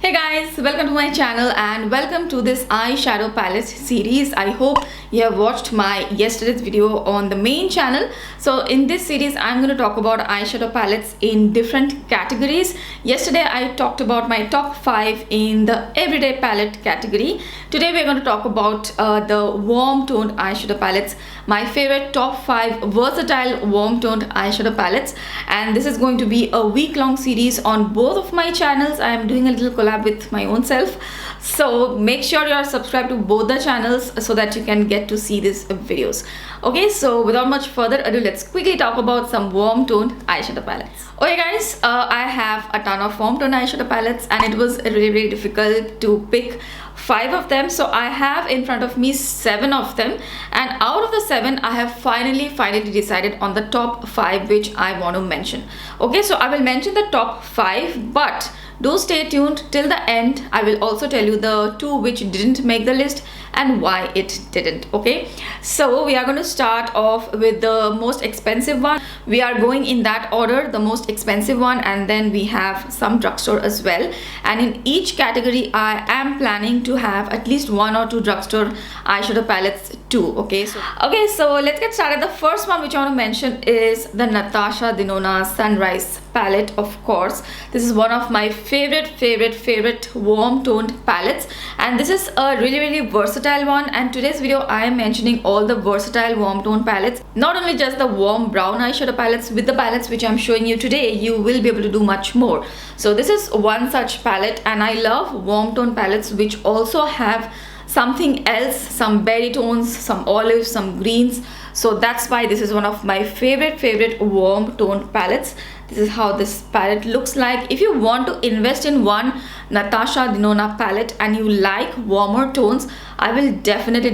Hey guys, welcome to my channel and welcome to this eyeshadow palette series. I hope you have watched my yesterday's video on the main channel. So in this series I'm going to talk about eyeshadow palettes in different categories. Yesterday I talked about my top 5 in the everyday palette category. Today we're going to talk about the warm toned eyeshadow palettes, my favorite top 5 versatile warm toned eyeshadow palettes, and this is going to be a week-long series on both of my channels. I am doing a little collab with my own self, so make sure you are subscribed to both the channels so that you can get to see these videos. Okay, so without much further ado, let's quickly talk about some warm toned eyeshadow palettes. Okay guys, I have a ton of warm toned eyeshadow palettes and it was really difficult to pick 5 of them. So I have in front of me 7 of them, and out of the 7 I have finally decided on the top 5 which I want to mention. Okay, so I will mention the top 5, but do stay tuned till the end. I will also tell you the 2 which didn't make the list and why it didn't. Okay, so we are going to start off with the most expensive one. We are going in that order, the most expensive one, and then we have some drugstore as well, and in each category I am planning to have at least 1 or 2 drugstore eyeshadow palettes too. Okay, so let's get started. The first one which I want to mention is the Natasha Dinona Sunrise palette. Of course, this is one of my favorite warm toned palettes, and this is a really versatile one. And today's video I am mentioning all the versatile warm tone palettes, not only just the warm brown eyeshadow palettes. With the palettes which I'm showing you today, you will be able to do much more. So this is one such palette, and I love warm tone palettes which also have something else, some berry tones, some olives, some greens. So that's why this is one of my favorite warm toned palettes. This is how this palette looks like. If you want to invest in one Natasha Dinona palette and you like warmer tones, I will definitely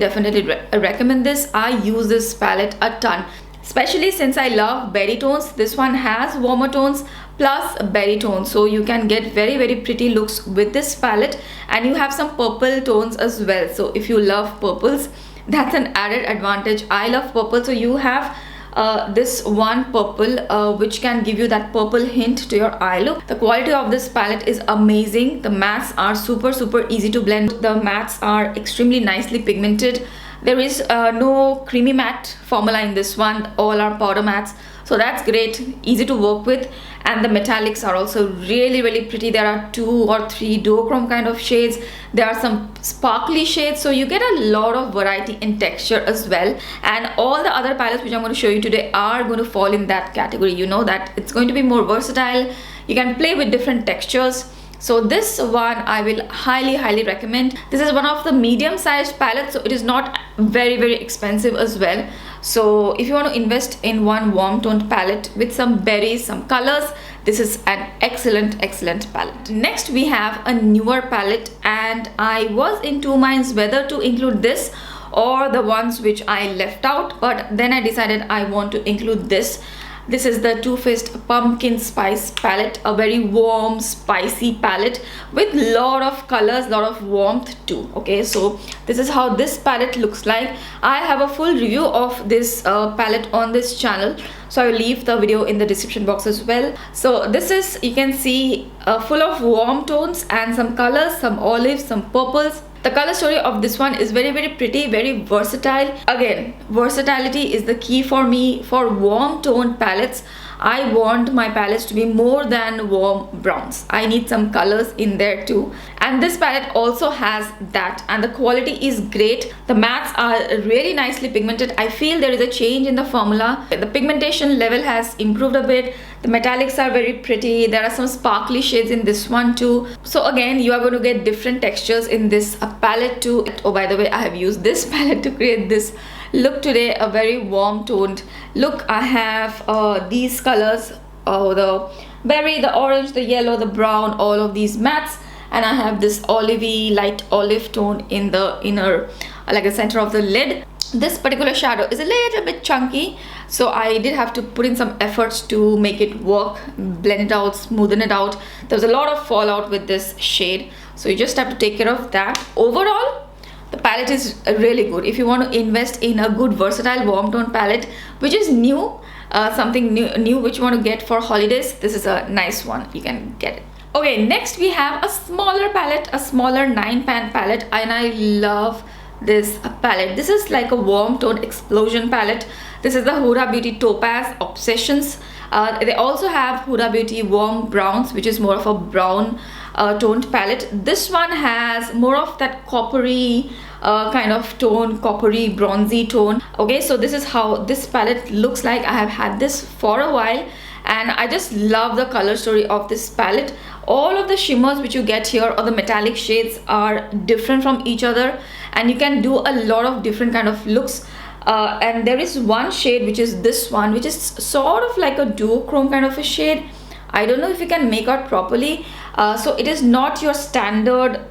recommend this. I use this palette a ton, especially since I love berry tones. This one has warmer tones plus berry tones, so you can get very pretty looks with this palette. And you have some purple tones as well, so if you love purples, that's an added advantage. I love purple, so you have this one purple which can give you that purple hint to your eye look. The quality of this palette is amazing. The mattes are super easy to blend. The mattes are extremely nicely pigmented. There is no creamy matte formula in this one. All are powder mattes, so that's great, easy to work with. And the metallics are also really pretty. There are 2 or 3 duochrome kind of shades. There are some sparkly shades, so you get a lot of variety in texture as well. And all the other palettes which I'm going to show you today are going to fall in that category. You know that it's going to be more versatile. You can play with different textures. So this one I will highly recommend. This is one of the medium sized palettes, so it is not very expensive as well. So if you want to invest in one warm toned palette with some berries, some colors, this is an excellent palette. Next we have a newer palette, and I was in 2 minds whether to include this or the ones which I left out, but then I decided I want to include this. This is the Too Faced Pumpkin Spice palette, a very warm, spicy palette with lot of colors, lot of warmth too. Okay, so this is how this palette looks like. I have a full review of this palette on this channel, so I will leave the video in the description box as well. So this is, you can see, full of warm tones and some colors, some olives, some purples. The color story of this one is very pretty, very versatile. Again, versatility is the key for me. For warm toned palettes, I want my palettes to be more than warm browns. I need some colors in there too, and this palette also has that, and the quality is great. The mattes are really nicely pigmented. I feel there is a change in the formula. The pigmentation level has improved a bit. The metallics are very pretty. There are some sparkly shades in this one too. So again, you are going to get different textures in this palette too. Oh, by the way, I have used this palette to create this look today, a very warm toned look. I have these colors, the berry, the orange, the yellow, the brown, all of these mattes, and I have this olivey light olive tone in the inner, like the center of the lid. This particular shadow is a little bit chunky, so I did have to put in some efforts to make it work, blend it out, smoothen it out. There was a lot of fallout with this shade, so you just have to take care of that. Overall, the palette is really good. If you want to invest in a good versatile warm tone palette which is new, something new which you want to get for holidays, this is a nice one. You can get it. Okay, next we have a smaller palette, a smaller 9 pan palette, and I love this palette. This is like a warm tone explosion palette. This is the Huda Beauty Topaz Obsessions. They also have Huda Beauty Warm Browns, which is more of a brown toned palette. This one has more of that coppery kind of tone, coppery bronzy tone. Okay, so this is how this palette looks like. I have had this for a while and I just love the color story of this palette. All of the shimmers which you get here, or the metallic shades, are different from each other, and you can do a lot of different kind of looks. And there is one shade, which is this one, which is sort of like a duochrome kind of a shade. I don't know if you can make out properly. So it is not your standard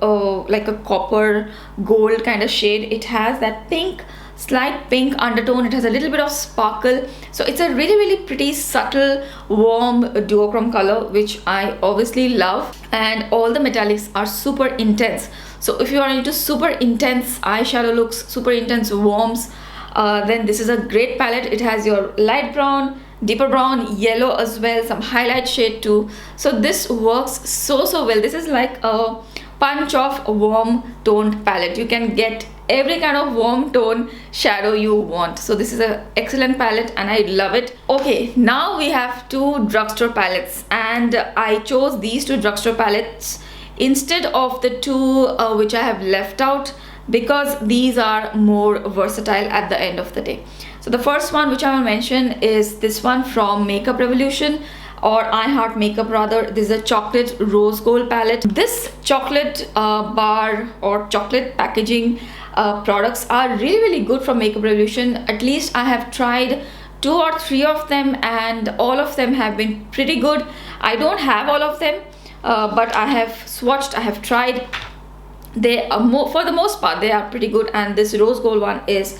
like a copper gold kind of shade. It has that pink, slight pink undertone. It has a little bit of sparkle, so it's a really pretty subtle warm duochrome color, which I obviously love. And all the metallics are super intense, so if you are into super intense eyeshadow looks, super intense warms, then this is a great palette. It has your light brown, deeper brown, yellow as well, some highlight shade too. So this works so well. This is like a punch of warm toned palette. You can get every kind of warm tone shadow you want. So this is an excellent palette and I love it. Okay, now we have two drugstore palettes, and I chose these two drugstore palettes instead of the two which I have left out, because these are more versatile at the end of the day. So the first one which I will mention is this one from Makeup Revolution, or I Heart Makeup rather. This is a chocolate rose gold palette. This chocolate bar or chocolate packaging products are really good from Makeup Revolution. At least I have tried 2 or 3 of them and all of them have been pretty good. I don't have all of them, but I have swatched, I have tried. They are for the most part they are pretty good, and this rose gold one is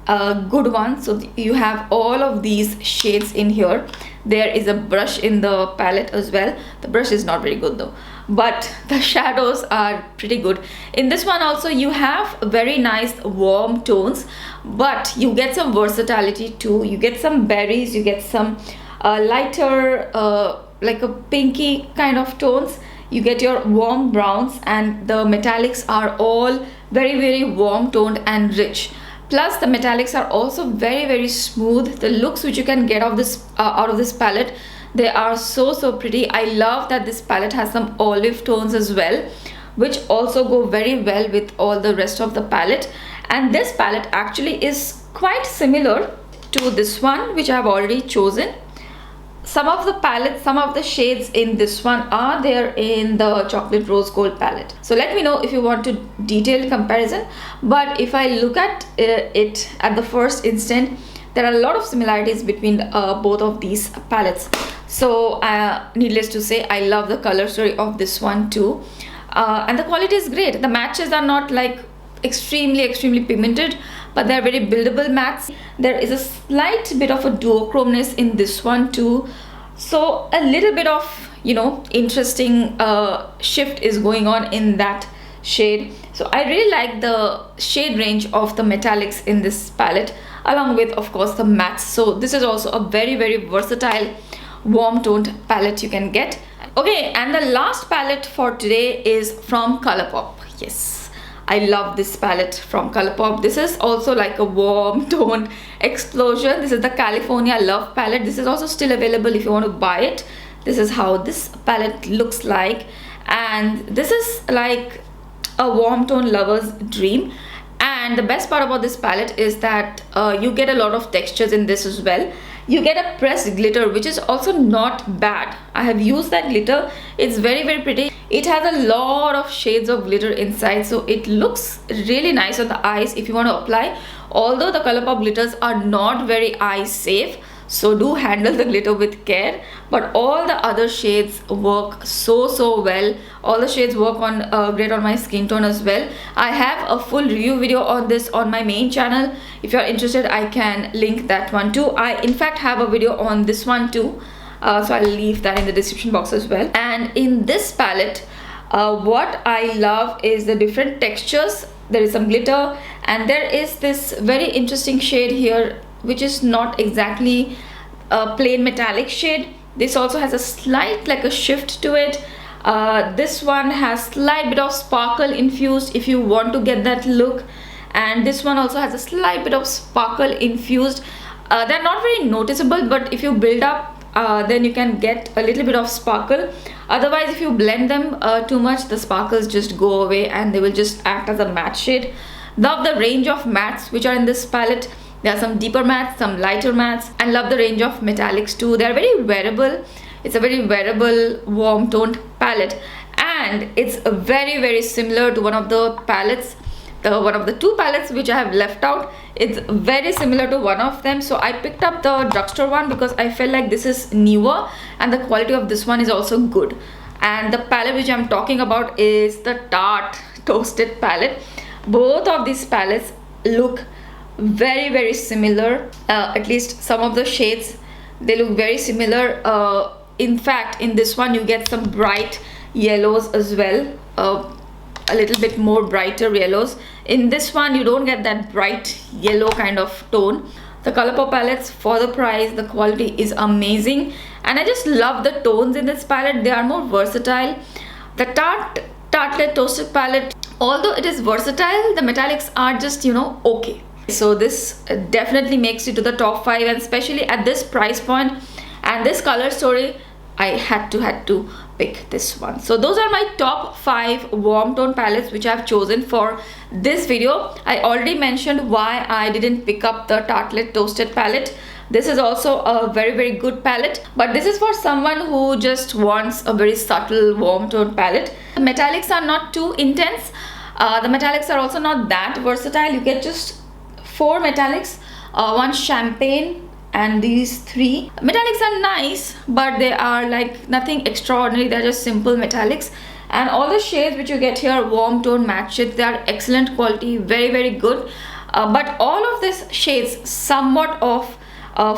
a good one. So you have all of these shades in here. There is a brush in the palette as well. The brush is not very good though, but the shadows are pretty good. In this one also you have very nice warm tones, but you get some versatility too. You get some berries, you get some lighter like a pinky kind of tones. You get your warm browns, and the metallics are all very warm toned and rich. Plus the metallics are also very smooth. The looks which you can get out of this palette, they are so pretty. I love that this palette has some olive tones as well, which also go very well with all the rest of the palette. And this palette actually is quite similar to this one which I have already chosen. Some of the palettes, some of the shades in this one are there in the chocolate rose gold palette. So let me know if you want a detailed comparison. But if I look at it at the first instant, there are a lot of similarities between both of these palettes. So needless to say, I love the color story of this one too, and the quality is great. The matches are not like extremely pigmented, but they're very buildable mattes. There is a slight bit of a duochromeness in this one too, so a little bit of, you know, interesting shift is going on in that shade. So I really like the shade range of the metallics in this palette, along with of course the mattes. So this is also a very versatile warm toned palette you can get. Okay, and the last palette for today is from Colourpop. Yes, I love this palette from Colourpop. This is also like a warm toned explosion. This is the California Love palette. This is also still available if you want to buy it. This is how this palette looks like, and this is like a warm tone lover's dream. And the best part about this palette is that you get a lot of textures in this as well. You get a pressed glitter, which is also not bad. I have used that glitter. It's very pretty. It has a lot of shades of glitter inside, so it looks really nice on the eyes if you want to apply. Although the Colourpop glitters are not very eye safe, so do handle the glitter with care. But all the other shades work so well. All the shades work on great on my skin tone as well. I have a full review video on this on my main channel. If you're interested, I can link that one too. I in fact have a video on this one too, so I'll leave that in the description box as well. And in this palette, what I love is the different textures. There is some glitter, and there is this very interesting shade here, which is not exactly a plain metallic shade. This also has a slight like a shift to it. This one has slight bit of sparkle infused if you want to get that look, and this one also has a slight bit of sparkle infused. They're not very noticeable, but if you build up, then you can get a little bit of sparkle. Otherwise, if you blend them too much, the sparkles just go away and they will just act as a matte shade. Love the range of mattes which are in this palette. There are some deeper mattes, some lighter mattes, and love the range of metallics too. They are very wearable. It's a very wearable warm toned palette, and it's very similar to one of the palettes, one of the two palettes which I have left out. It's very similar to one of them, so I picked up the drugstore one because I felt like this is newer and the quality of this one is also good. And the palette which I'm talking about is the Tarte Toasted palette. Both of these palettes look very similar. At least some of the shades, they look very similar. In fact, in this one you get some bright yellows as well, a little bit more brighter yellows. In this one you don't get that bright yellow kind of tone. The Colourpop palettes, for the price, the quality is amazing, and I just love the tones in this palette. They are more versatile. The Tarte Toasted palette, although it is versatile, the metallics are just, you know, okay. So this definitely makes it to the top 5, and especially at this price point and this color story, I had to pick this one. So those are my top 5 warm tone palettes which I have chosen for this video. I already mentioned why I didn't pick up the Tarte Toasted palette. This is also a very good palette, but this is for someone who just wants a very subtle warm tone palette. The metallics are not too intense. The metallics are also not that versatile. You get just 4 metallics, one champagne, and these 3 metallics are nice, but they are like nothing extraordinary. They're just simple metallics. And all the shades which you get here, warm tone matte shades, they are excellent quality, very good. But all of these shades, somewhat of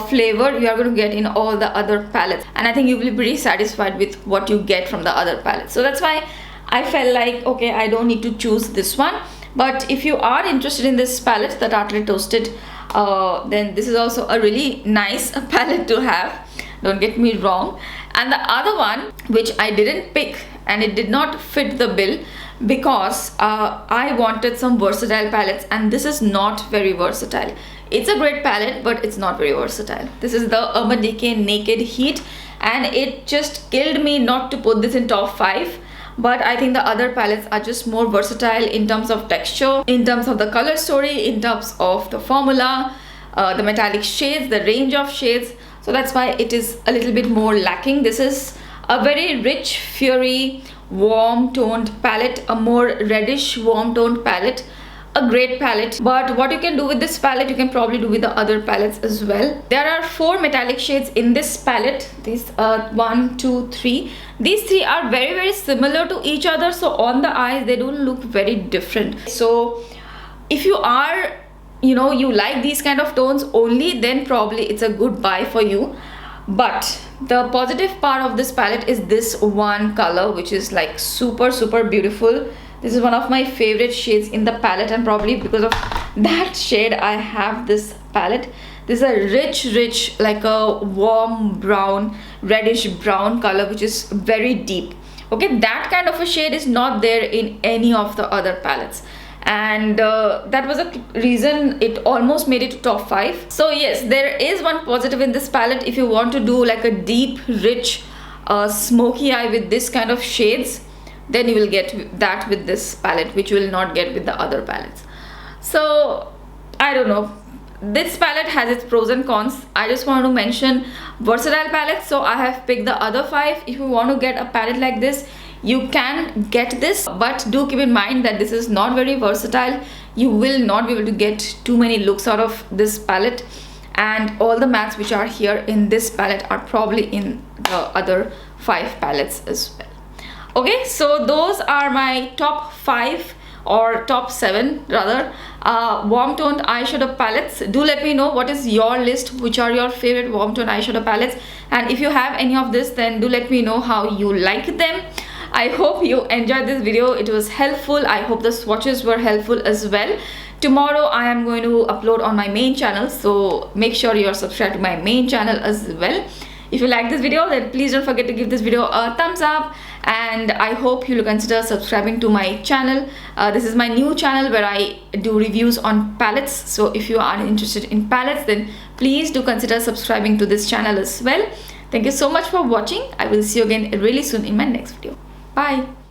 flavor you are going to get in all the other palettes, and I think you will be pretty satisfied with what you get from the other palettes. So that's why I felt like, okay, I don't need to choose this one. But if you are interested in this palette, the Tarte Toasted, then this is also a really nice palette to have, don't get me wrong. And the other one which I didn't pick, and it did not fit the bill because I wanted some versatile palettes, and this is not very versatile. It's a great palette, but it's not very versatile. This is the Urban Decay Naked Heat, and it just killed me not to put this in top 5. But I think the other palettes are just more versatile in terms of texture, in terms of the color story, in terms of the formula, the metallic shades, the range of shades. So that's why it is a little bit more lacking. This is a very rich, fiery, warm toned palette, a more reddish warm toned palette. A great palette, but what you can do with this palette, you can probably do with the other palettes as well. There are 4 metallic shades in this palette. These 1, 2, 3. These 3 are very similar to each other, so on the eyes they don't look very different. So if you are, you know, you like these kind of tones only, then probably it's a good buy for you. But the positive part of this palette is this one color, which is like super beautiful. This is one of my favorite shades in the palette, and probably because of that shade I have this palette. This is a rich like a warm brown, reddish brown color, which is very deep. Okay, that kind of a shade is not there in any of the other palettes, and that was a reason it almost made it to top 5. So yes, there is one positive in this palette. If you want to do like a deep, rich, smoky eye with this kind of shades, then you will get that with this palette, which you will not get with the other palettes. So I don't know, this palette has its pros and cons. I just want to mention versatile palettes, so I have picked the other 5. If you want to get a palette like this, you can get this, but do keep in mind that this is not very versatile. You will not be able to get too many looks out of this palette, and all the mattes which are here in this palette are probably in the other 5 palettes as well. Okay, so those are my top 5 or top 7 rather warm toned eyeshadow palettes. Do let me know what is your list, which are your favorite warm toned eyeshadow palettes, and if you have any of this, then do let me know how you like them. I hope you enjoyed this video. It was helpful. I hope the swatches were helpful as well. Tomorrow I am going to upload on my main channel, so make sure you are subscribed to my main channel as well. If you like this video, then please don't forget to give this video a thumbs up, and I hope you'll consider subscribing to my channel. This is my new channel where I do reviews on palettes, so if you are interested in palettes, then please do consider subscribing to this channel as well. Thank you so much for watching. I will see you again really soon in my next video. Bye.